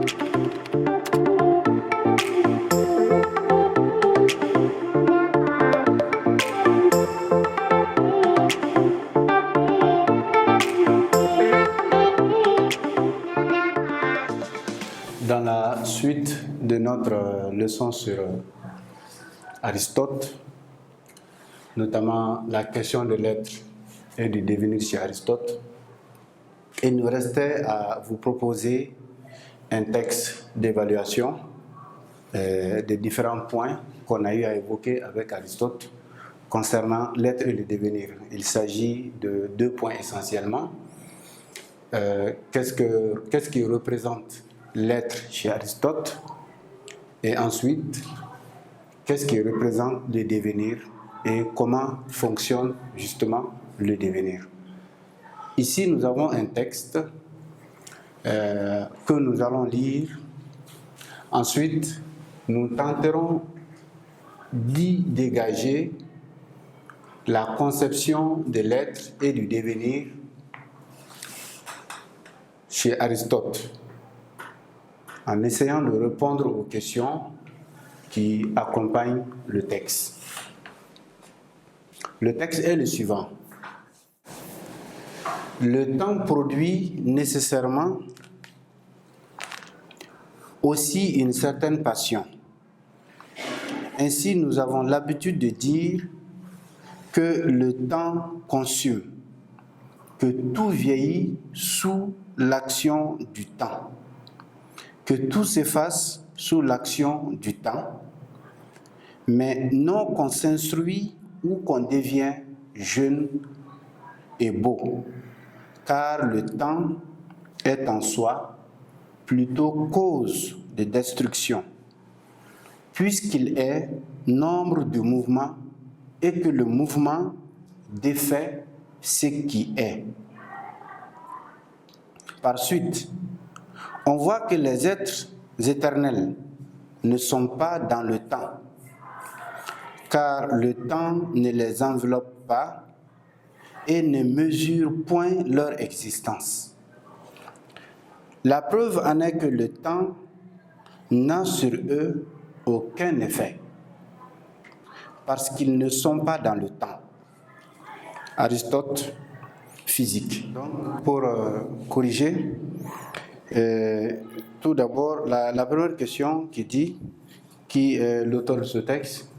Dans la suite de notre leçon sur Aristote, notamment la question de l'être et du devenir chez Aristote, il nous restait à vous proposer un texte d'évaluation des différents points qu'on a eu à évoquer avec Aristote concernant l'être et le devenir. Il s'agit de deux points essentiellement. Qu'est-ce qui représente l'être chez Aristote, et ensuite qu'est-ce qui représente le devenir et comment fonctionne justement le devenir. Ici nous avons un texte que nous allons lire. Ensuite nous tenterons d'y dégager la conception de l'être et du devenir chez Aristote, en essayant de répondre aux questions qui accompagnent le texte. Le texte est le suivant. Le temps produit nécessairement aussi une certaine passion. Ainsi, nous avons l'habitude de dire que le temps consume, que tout vieillit sous l'action du temps, que tout s'efface sous l'action du temps, mais non qu'on s'instruit ou qu'on devient jeune et beau, car le temps est en soi plutôt cause de destruction, puisqu'il est nombre de mouvements et que le mouvement défait ce qui est. Par suite, on voit que les êtres éternels ne sont pas dans le temps, car le temps ne les enveloppe pas et ne mesure point leur existence. La preuve en est que le temps n'a sur eux aucun effet, parce qu'ils ne sont pas dans le temps. Aristote, Physique. Donc, pour corriger, tout d'abord, la première question qui est l'auteur de ce texte.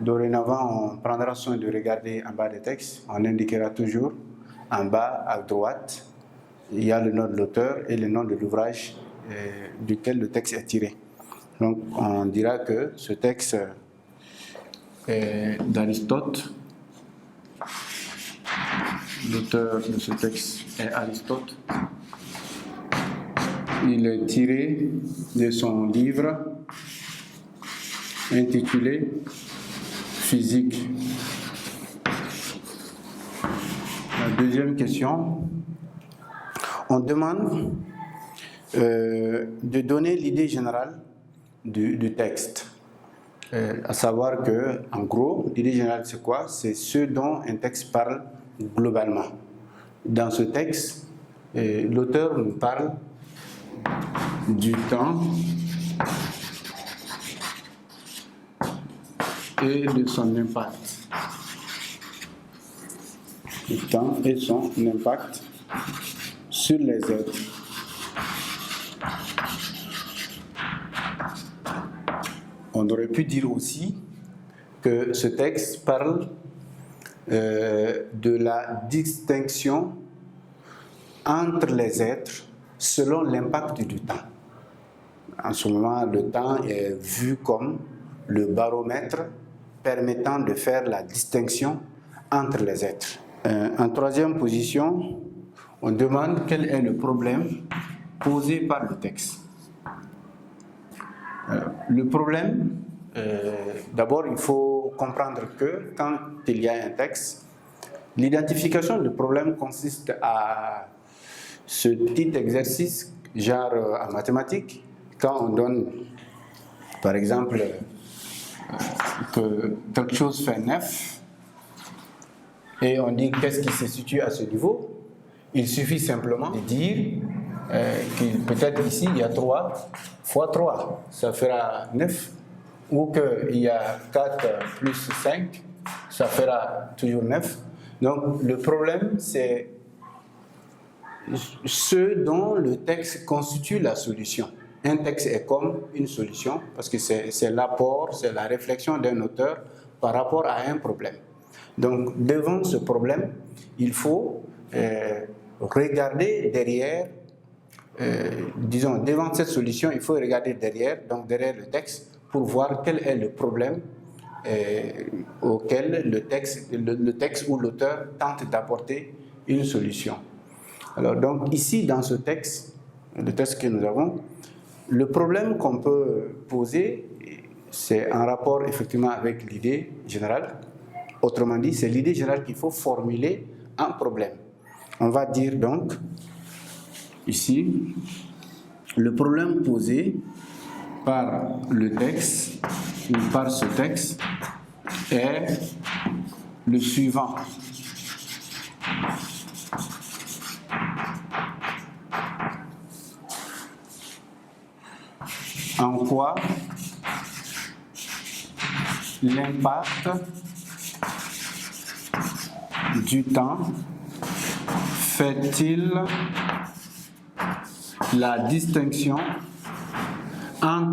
Dorénavant, on prendra soin de regarder en bas des textes. On indiquera toujours en bas à droite, il y a le nom de l'auteur et le nom de l'ouvrage duquel le texte est tiré. Donc, on dira que ce texte est d'Aristote. L'auteur de ce texte est Aristote. Il est tiré de son livre intitulé Physique. La deuxième question, on demande de donner l'idée générale du texte. À savoir que, en gros, l'idée générale c'est quoi? C'est ce dont un texte parle globalement. Dans ce texte, l'auteur nous parle du temps et de son impact. Le temps et son impact sur les êtres. On aurait pu dire aussi que ce texte parle de la distinction entre les êtres selon l'impact du temps. En ce moment, le temps est vu comme le baromètre permettant de faire la distinction entre les êtres. En troisième position, on demande quel est le problème posé par le texte. Le problème, d'abord, il faut comprendre que quand il y a un texte, l'identification du problème consiste à ce petit exercice, genre en mathématiques, quand on donne, par exemple, que quelque chose fait 9, et on dit qu'est-ce qui se situe à ce niveau, il suffit simplement de dire peut-être ici il y a 3 fois 3, ça fera 9, ou qu'il y a 4 plus 5, ça fera toujours 9. Donc le problème, c'est ce dont le texte constitue la solution. Un texte est comme une solution parce que c'est l'apport, c'est la réflexion d'un auteur par rapport à un problème. Donc devant ce problème, il faut regarder derrière, disons devant cette solution, il faut regarder derrière, donc derrière le texte, pour voir quel est le problème auquel le texte ou l'auteur tente d'apporter une solution. Alors donc ici dans ce texte, le texte que nous avons, le problème qu'on peut poser, c'est en rapport effectivement avec l'idée générale. Autrement dit, c'est l'idée générale qu'il faut formuler en problème. On va dire donc ici, le problème posé par le texte ou par ce texte est le suivant. En quoi l'impact du temps fait-il la distinction entre